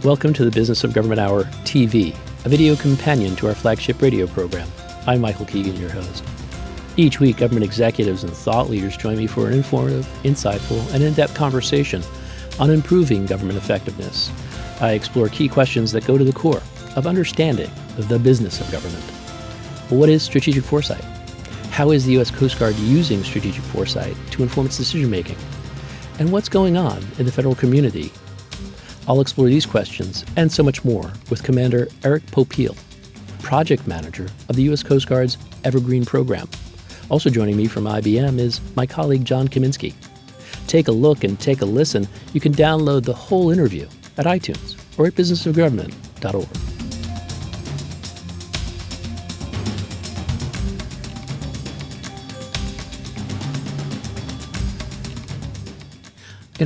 Welcome to the Business of Government Hour TV, a video companion to our flagship radio program. I'm Michael Keegan, your host. Each week, government executives and thought leaders join me for an informative, insightful, and in-depth conversation on improving government effectiveness. I explore key questions that go to the core of understanding the business of government. What is strategic foresight? How is the U.S. Coast Guard using strategic foresight to inform its decision-making? And what's going on in the federal community? I'll explore these questions and so much more with Commander Eric Popiel, Project Manager of the U.S. Coast Guard's Evergreen Program. Also joining me from IBM is my colleague John Kamensky. Take a look and take a listen. You can download the whole interview at iTunes or at businessofgovernment.org.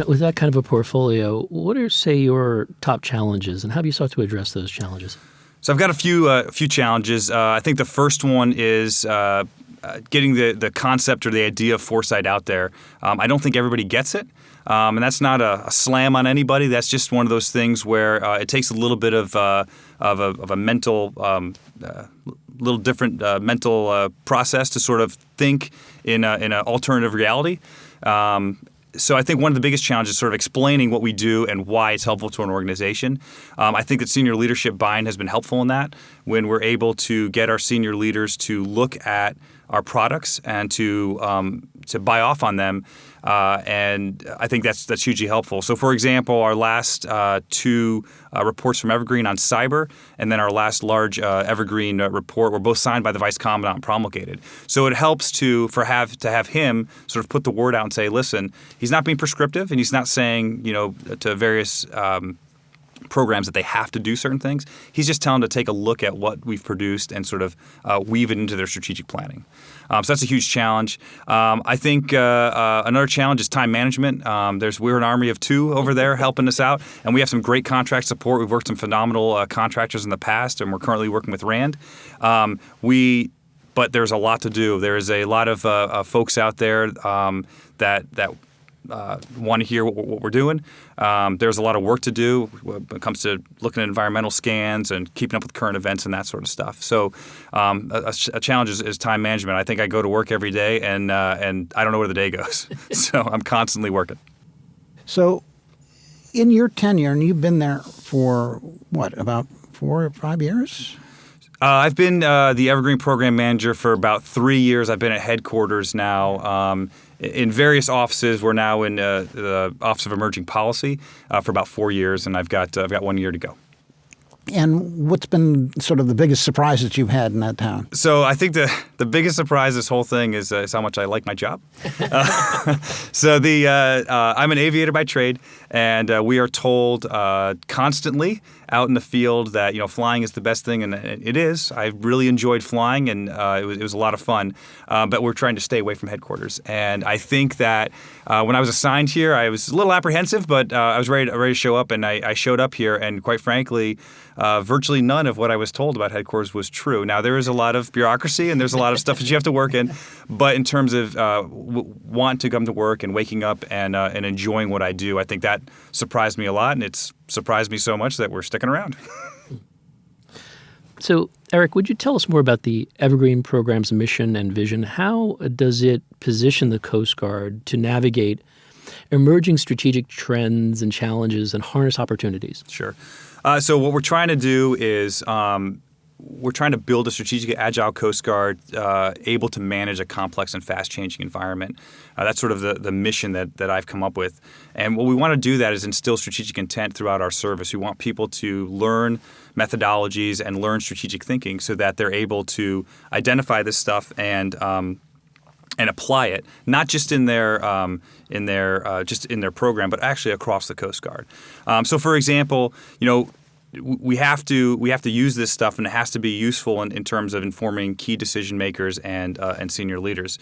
With that kind of a portfolio, what are, say, your top challenges, and how do you start to address those challenges? So I've got a few challenges. I think the first one is getting the concept or the idea of foresight out there. I don't think everybody gets it, and that's not a slam on anybody. That's just one of those things where it takes a little bit of a mental, little different mental process to sort of think in an alternative reality. So I think one of the biggest challenges is sort of explaining what we do and why it's helpful to an organization. I think that senior leadership buy-in has been helpful in that when we're able to get our senior leaders to look at our products and to buy off on them. And I think that's hugely helpful. So, for example, our last two reports from Evergreen on cyber and then our last large Evergreen report were both signed by the Vice Commandant and promulgated. So it helps to have him sort of put the word out and say, listen, he's not being prescriptive and he's not saying, to various programs that they have to do certain things. He's just telling them to take a look at what we've produced and sort of weave it into their strategic planning. So that's a huge challenge. I think another challenge is time management. We're an army of two over there helping us out, and we have some great contract support. We've worked with some phenomenal contractors in the past, and we're currently working with RAND. But there's a lot to do. There is a lot of folks out there that want to hear what we're doing. There's a lot of work to do when it comes to looking at environmental scans and keeping up with current events and that sort of stuff. So a challenge is time management. I think I go to work every day and I don't know where the day goes. So I'm constantly working. So in your tenure, and you've been there for, about 4 or 5 years? I've been the Evergreen Program Manager for about 3 years. I've been at headquarters now. In various offices, we're now in the Office of Emerging Policy for about 4 years, and I've got 1 year to go. And what's been sort of the biggest surprise that you've had in that town? So I think the biggest surprise of this whole thing is how much I like my job. So I'm an aviator by trade, and we are told constantly out in the field that flying is the best thing, and it is. I really enjoyed flying, and it was a lot of fun. But we're trying to stay away from headquarters, and I think that when I was assigned here, I was a little apprehensive, but I was ready to show up, and I showed up here, and quite frankly, virtually none of what I was told about headquarters was true. Now, there is a lot of bureaucracy and there's a lot of stuff that you have to work in, but in terms of want to come to work and waking up and enjoying what I do, I think that surprised me a lot, and it's surprised me so much that we're sticking around. So, Eric, would you tell us more about the Evergreen Program's mission and vision? How does it position the Coast Guard to navigate emerging strategic trends and challenges and harness opportunities? Sure. So what we're trying to do is we're trying to build a strategically agile Coast Guard able to manage a complex and fast-changing environment. That's sort of the mission that I've come up with. And what we want to do that is instill strategic intent throughout our service. We want people to learn methodologies and learn strategic thinking so that they're able to identify this stuff and apply it, not just in their program, but actually across the Coast Guard. So, for example, we have to use this stuff, and it has to be useful in terms of informing key decision makers and senior leaders.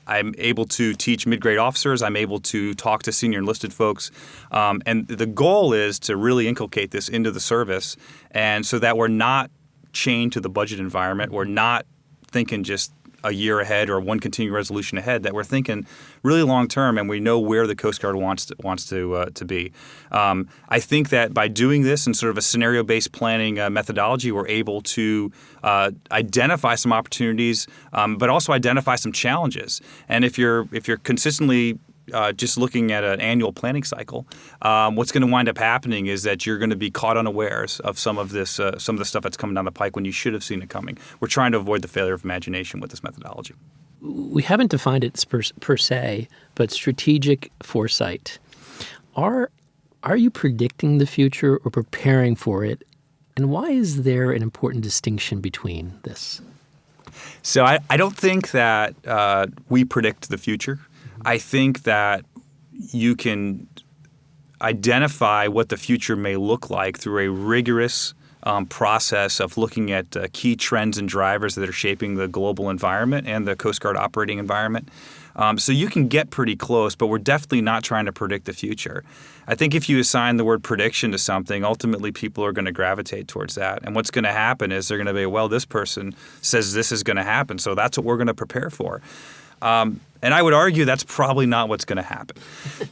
I'm able to teach mid-grade officers. I'm able to talk to senior enlisted folks. And the goal is to really inculcate this into the service, and so that we're not chained to the budget environment. We're not thinking just a year ahead or one continuing resolution ahead, that we're thinking really long term, and we know where the Coast Guard wants to be. I think that by doing this in sort of a scenario-based planning methodology, we're able to identify some opportunities, but also identify some challenges. And if you're consistently just looking at an annual planning cycle, what's going to wind up happening is that you're going to be caught unawares of some of the stuff that's coming down the pike when you should have seen it coming. We're trying to avoid the failure of imagination with this methodology. We haven't defined it per se, but strategic foresight. Are you predicting the future or preparing for it? And why is there an important distinction between this? So I don't think that we predict the future. I think that you can identify what the future may look like through a rigorous process of looking at key trends and drivers that are shaping the global environment and the Coast Guard operating environment. So you can get pretty close, but we're definitely not trying to predict the future. I think if you assign the word prediction to something, ultimately people are going to gravitate towards that. And what's going to happen is they're going to be, well, this person says this is going to happen, so that's what we're going to prepare for. And I would argue that's probably not what's going to happen.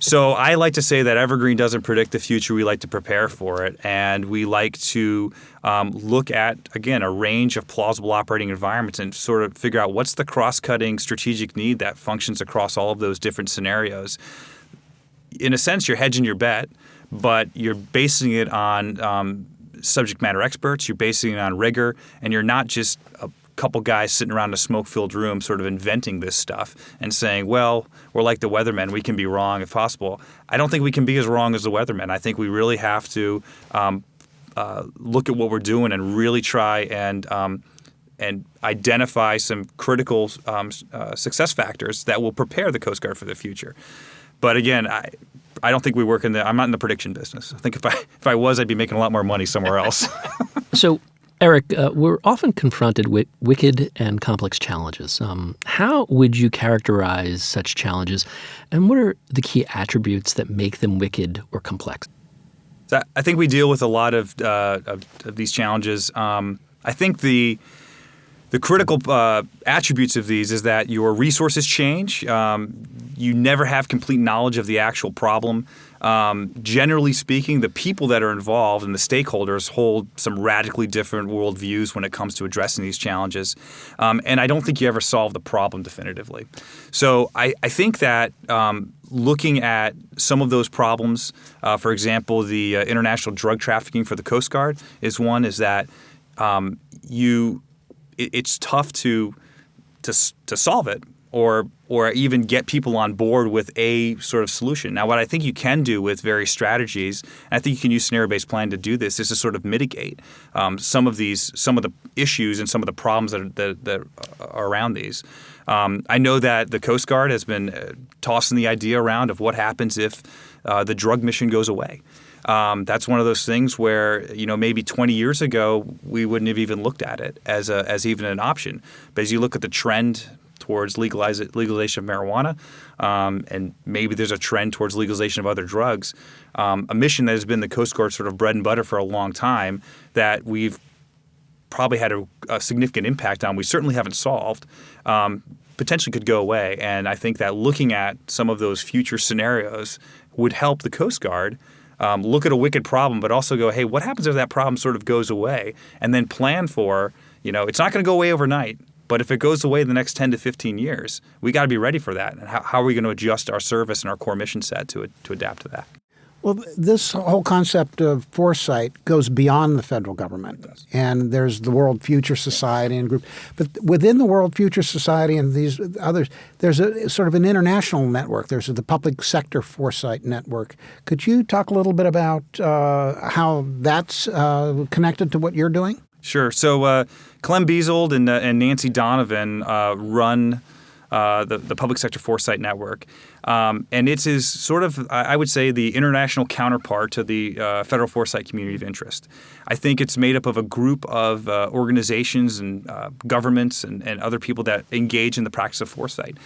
So I like to say that Evergreen doesn't predict the future. We like to prepare for it. And we like to look at, again, a range of plausible operating environments and sort of figure out what's the cross-cutting strategic need that functions across all of those different scenarios. In a sense, you're hedging your bet, but you're basing it on subject matter experts. You're basing it on rigor, and you're not just a couple guys sitting around a smoke-filled room sort of inventing this stuff and saying, well, we're like the weathermen. We can be wrong if possible. I don't think we can be as wrong as the weathermen. I think we really have to look at what we're doing and really try and identify some critical success factors that will prepare the Coast Guard for the future. But again, I don't think we work I'm not in the prediction business. I think if I was, I'd be making a lot more money somewhere else. So, Eric, we're often confronted with wicked and complex challenges. How would you characterize such challenges, and what are the key attributes that make them wicked or complex? So I think we deal with a lot of these challenges. I think the critical attributes of these is that your resources change. You never have complete knowledge of the actual problem. Generally speaking, the people that are involved and the stakeholders hold some radically different worldviews when it comes to addressing these challenges. And I don't think you ever solve the problem definitively. So I think that looking at some of those problems, for example, the international drug trafficking for the Coast Guard is one, is that it's tough to solve it or even get people on board with a sort of solution. Now, what I think you can do with various strategies, and I think you can use scenario-based planning to do this, is to sort of mitigate some of the issues and some of the problems that are around these. I know that the Coast Guard has been tossing the idea around of what happens if the drug mission goes away. That's one of those things where, maybe 20 years ago we wouldn't have even looked at it as even an option. But as you look at the trend towards legalization of marijuana, and maybe there's a trend towards legalization of other drugs, a mission that has been the Coast Guard sort of bread and butter for a long time that we've probably had a significant impact on, we certainly haven't solved, potentially could go away. And I think that looking at some of those future scenarios would help the Coast Guard look at a wicked problem, but also go, hey, what happens if that problem sort of goes away? And then plan for, it's not going to go away overnight, but if it goes away the next 10 to 15 years, we got to be ready for that. And how are we going to adjust our service and our core mission set to adapt to that? Well, this whole concept of foresight goes beyond the federal government. And there's the World Future Society and group. But within the World Future Society and these others, there's a sort of an international network. There's the Public Sector Foresight Network. Could you talk a little bit about how that's connected to what you're doing? Sure. So Clem Beazold and Nancy Donovan run the Public Sector Foresight Network. And it is sort of, I would say, the international counterpart to the Federal Foresight Community of Interest. I think it's made up of a group of organizations and governments and other people that engage in the practice of foresight.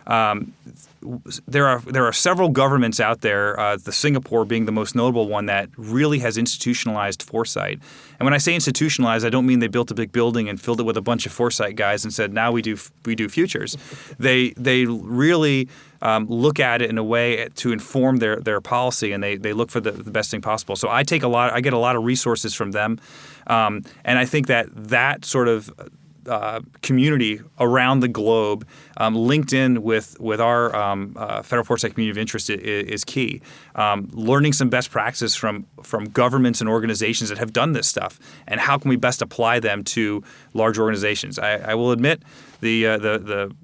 There are several governments out there, the Singapore being the most notable one, that really has institutionalized foresight. And when I say institutionalized, I don't mean they built a big building and filled it with a bunch of foresight guys and said, now we do futures. They really look at it in a way to inform their policy, and they look for the best thing possible. So I get a lot of resources from them, and I think that sort of community around the globe, linked in with our federal foresight community of interest is key. Learning some best practices from governments and organizations that have done this stuff, and how can we best apply them to large organizations. I will admit the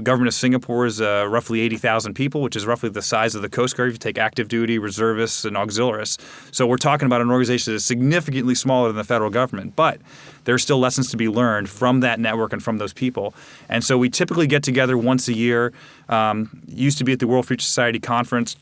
government of Singapore is roughly 80,000 people, which is roughly the size of the Coast Guard if you take active duty, reservists, and auxiliaries. So we're talking about an organization that is significantly smaller than the federal government. But there are still lessons to be learned from that network and from those people. And so we typically get together once a year. Used to be at the World Future Society Conference.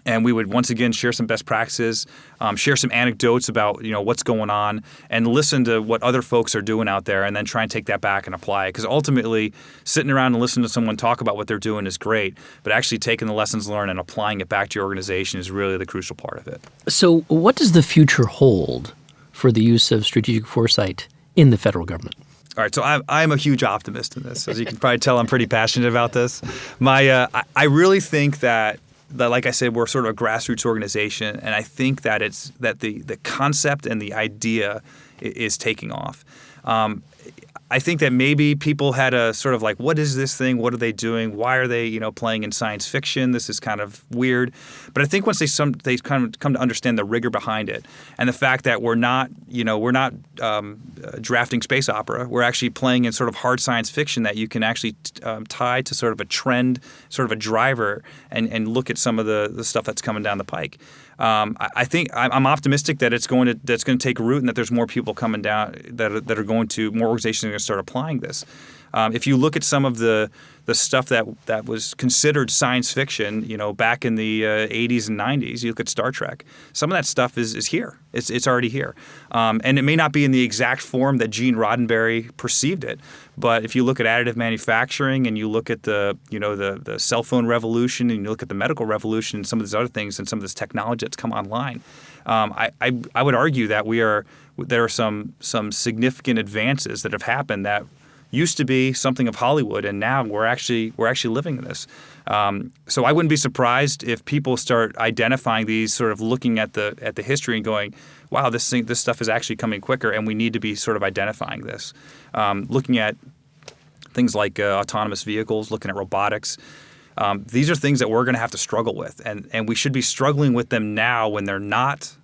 And we would once again share some best practices, share some anecdotes about what's going on, and listen to what other folks are doing out there, and then try and take that back and apply it. Because ultimately, sitting around and listening to someone talk about what they're doing is great, but actually taking the lessons learned and applying it back to your organization is really the crucial part of it. So what does the future hold for the use of strategic foresight in the federal government? All right, so I'm a huge optimist in this. As you can probably tell, I'm pretty passionate about this. I really think that, like I said, we're sort of a grassroots organization, and I think that the concept and the idea is taking off. I think that maybe people had a sort of like, what is this thing? What are they doing? Why are they, playing in science fiction? This is kind of weird. But I think once they kind of come to understand the rigor behind it, and the fact that we're not drafting space opera. We're actually playing in sort of hard science fiction that you can actually tie to sort of a trend, sort of a driver, and look at some of the stuff that's coming down the pike. I think I'm optimistic that that's going to take root, and that there's more people coming down that are going to, more organizations are going to start applying this. If you look at some of the stuff that was considered science fiction, back in the 80s and 90s, you look at Star Trek. Some of that stuff is here. It's already here, and it may not be in the exact form that Gene Roddenberry perceived it. But if you look at additive manufacturing, and you look at the cell phone revolution, and you look at the medical revolution, and some of these other things, and some of this technology that's come online, I would argue that there are some significant advances that have happened that used to be something of Hollywood, and now we're actually living in this. So I wouldn't be surprised if people start identifying these, sort of looking at the history and going, wow, this stuff is actually coming quicker, and we need to be sort of identifying this. Looking at things like autonomous vehicles, looking at robotics. These are things that we're going to have to struggle with, and we should be struggling with them now when they're not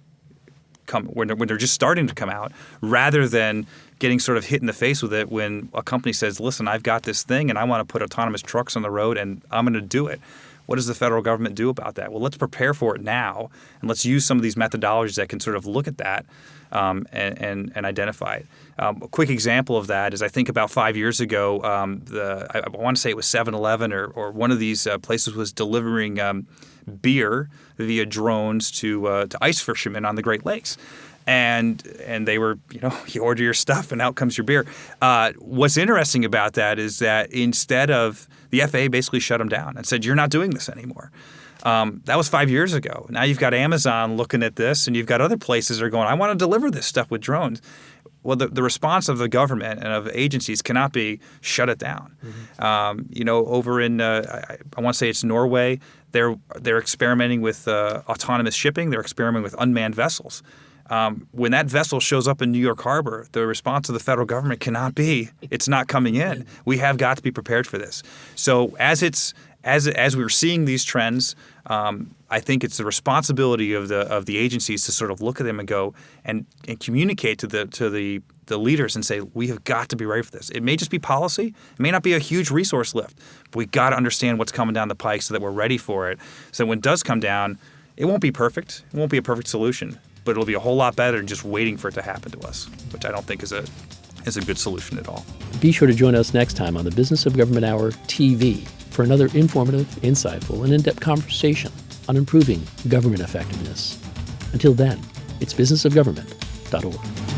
when they're just starting to come out, rather than getting sort of hit in the face with it when a company says, listen, I've got this thing and I want to put autonomous trucks on the road and I'm going to do it. What does the federal government do about that? Well, let's prepare for it now, and let's use some of these methodologies that can sort of look at that and identify it. A quick example of that is, I think about 5 years ago, I want to say it was 7-Eleven or one of these places was delivering beer via drones to ice fishermen on the Great Lakes. And they were, you order your stuff and out comes your beer. What's interesting about that is that instead of, the FAA basically shut them down and said, you're not doing this anymore. That was 5 years ago. Now you've got Amazon looking at this, and you've got other places that are going, I want to deliver this stuff with drones. Well, the response of the government and of agencies cannot be shut it down. Mm-hmm. Over in, I want to say it's Norway, they're experimenting with autonomous shipping. They're experimenting with unmanned vessels. When that vessel shows up in New York Harbor, the response of the federal government cannot be, it's not coming in. We have got to be prepared for this. So as we're seeing these trends, I think it's the responsibility of the agencies to sort of look at them and go and communicate to the leaders and say, we have got to be ready for this. It may just be policy. It may not be a huge resource lift, but we've got to understand what's coming down the pike so that we're ready for it. So when it does come down, it won't be perfect. It won't be a perfect solution, but it'll be a whole lot better than just waiting for it to happen to us, which I don't think is a good solution at all. Be sure to join us next time on the Business of Government Hour TV for another informative, insightful, and in-depth conversation on improving government effectiveness. Until then, it's businessofgovernment.org.